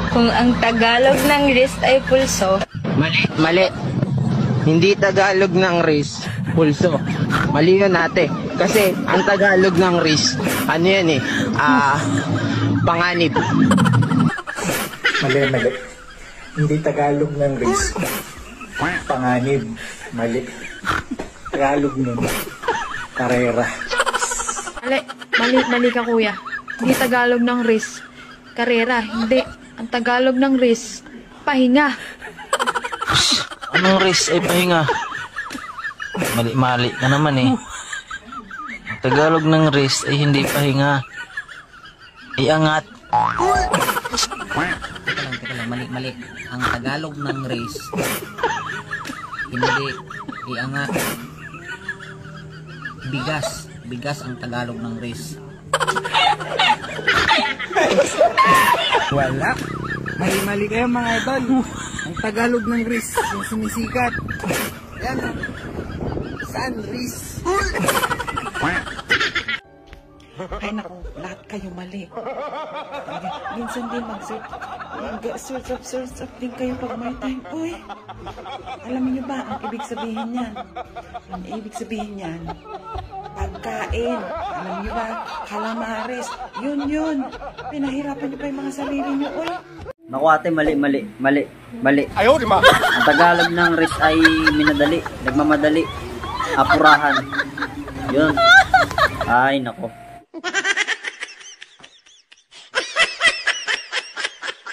Kung ang Tagalog ng wrist ay pulso. Mali, mali. Hindi Tagalog ng wrist, pulso. Mali yun ate. Kasi ang Tagalog ng wrist, ano yan eh, panganib. Mali, mali. Hindi Tagalog ng wrist, panganib. Mali. Tagalog nun, karera. Mali ka kuya. Hindi Tagalog ng wrist, karera. Hindi. Ang Tagalog ng wrist, pahinga. Anong wrist ay pahinga? Mali ka naman eh. Ang Tagalog ng wrist ay hindi pahinga. Iangat. Teka lang, mali. Ang Tagalog ng wrist, hindi iangat. Bigas ang Tagalog ng wrist. Wala. Mali kayo mga idol. Ang Tagalog ng wrist, yung sumisikat. Yan. Saan wrist? Ay naku, lahat kayo mali. Minsan din mag-search din kayo pag may time. Uy, alam niyo ba ang ibig sabihin niyan? Ang ibig sabihin niyan, pagkain. Alam niyo ba, calamares. Yun. Pinahirapan niyo pa yung mga sarili niyo. Uy. Naku ate, mali. Ayaw, di ma. Ang Tagalog ng wrist ay minadali, nagmamadali, apurahan. Yun. Ay, nako.